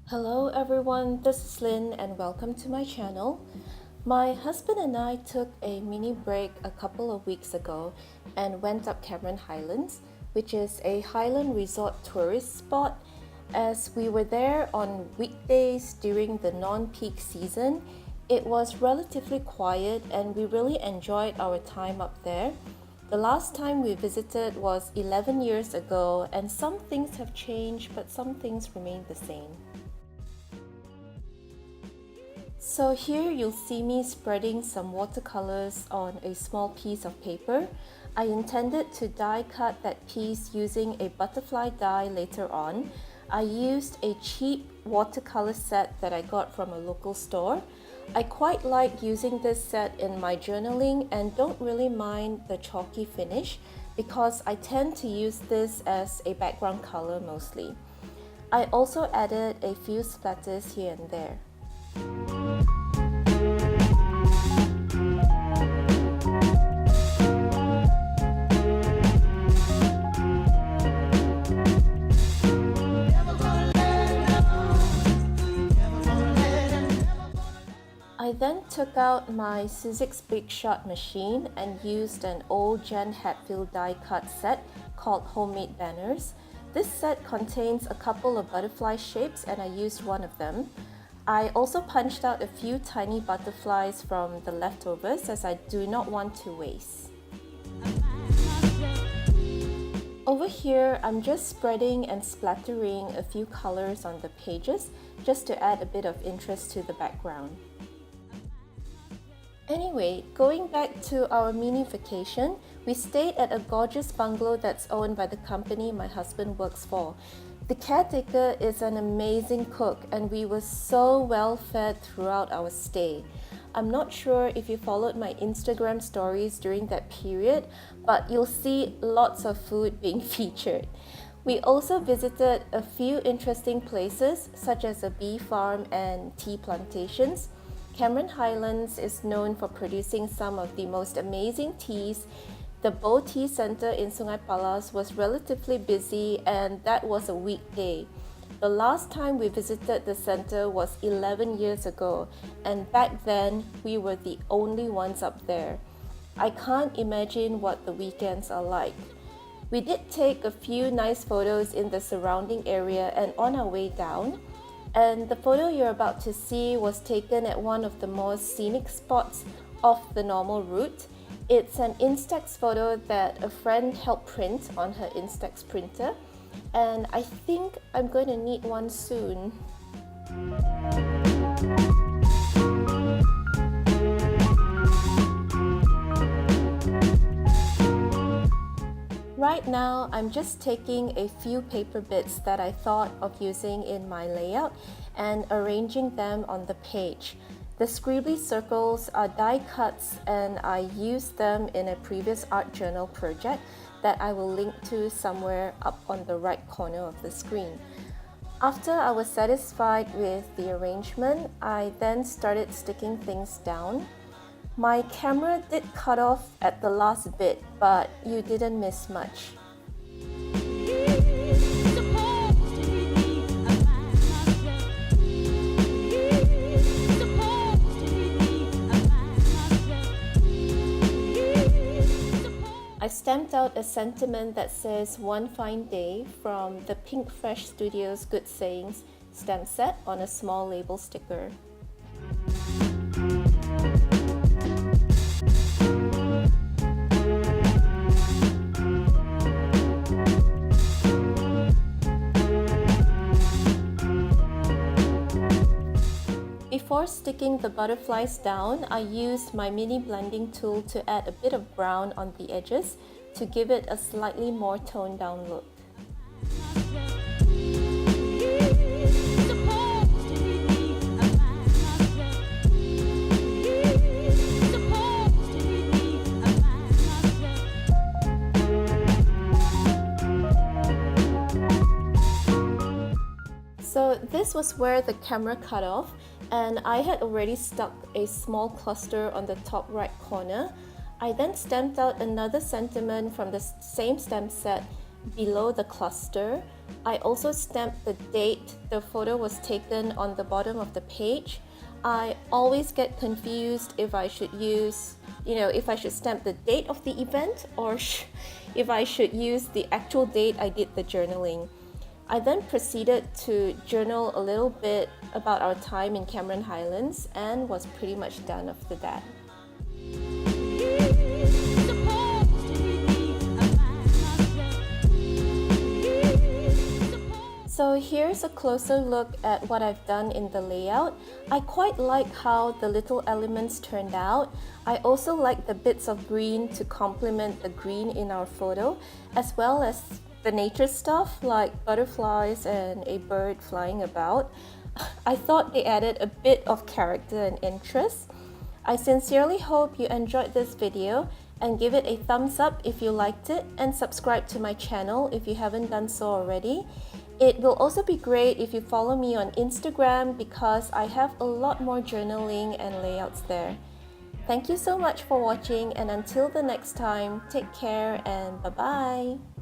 Hello everyone, this is Lynn and welcome to my channel. My husband and I took a mini break a couple of weeks ago and went up Cameron Highlands, which is a highland resort tourist spot. As we were there on weekdays during the non-peak season, it was relatively quiet and we really enjoyed our time up there. The last time we visited was 11 years ago and some things have changed but some things remain the same. So here you'll see me spreading some watercolors on a small piece of paper. I intended to die cut that piece using a butterfly die later on. I used a cheap watercolor set that I got from a local store. I quite like using this set in my journaling and don't really mind the chalky finish because I tend to use this as a background color mostly. I also added a few splatters here and there. I then took out my Sizzix Big Shot machine and used an old Jan Hatfield die cut set called Homemade Banners. This set contains a couple of butterfly shapes and I used one of them. I also punched out a few tiny butterflies from the leftovers as I do not want to waste. Over here, I'm just spreading and splattering a few colors on the pages just to add a bit of interest to the background. Anyway, going back to our mini vacation, we stayed at a gorgeous bungalow that's owned by the company my husband works for. The caretaker is an amazing cook and we were so well fed throughout our stay. I'm not sure if you followed my Instagram stories during that period, but you'll see lots of food being featured. We also visited a few interesting places such as a bee farm and tea plantations. Cameron Highlands is known for producing some of the most amazing teas. The Bow Tea Center in Sungai Palas was relatively busy and that was a weekday. The last time we visited the center was 11 years ago and back then we were the only ones up there. I can't imagine what the weekends are like. We did take a few nice photos in the surrounding area and on our way down. And the photo you're about to see was taken at one of the more scenic spots off the normal route. It's an Instax photo that a friend helped print on her Instax printer, and I think I'm going to need one soon. Right now, I'm just taking a few paper bits that I thought of using in my layout and arranging them on the page. The scribbly circles are die cuts and I used them in a previous art journal project that I will link to somewhere up on the right corner of the screen. After I was satisfied with the arrangement, I then started sticking things down. My camera did cut off at the last bit, but you didn't miss much. I stamped out a sentiment that says "One Fine Day" from the Pink Fresh Studios Good Sayings stamp set on a small label sticker. Before sticking the butterflies down, I used my mini blending tool to add a bit of brown on the edges to give it a slightly more toned down look. So this was where the camera cut off, and I had already stuck a small cluster on the top right corner. I then stamped out another sentiment from the same stamp set below the cluster. I also stamped the date the photo was taken on the bottom of the page. I always get confused if I should use, if I should stamp the date of the event or if I should use the actual date I did the journaling. I then proceeded to journal a little bit about our time in Cameron Highlands and was pretty much done after that. So here's a closer look at what I've done in the layout. I quite like how the little elements turned out. I also like the bits of green to complement the green in our photo, as well as the nature stuff like butterflies and a bird flying about. I thought they added a bit of character and interest. I sincerely hope you enjoyed this video and give it a thumbs up if you liked it, and subscribe to my channel if you haven't done so already. It will also be great if you follow me on Instagram because I have a lot more journaling and layouts there. Thank you so much for watching, and until the next time, take care and bye-bye.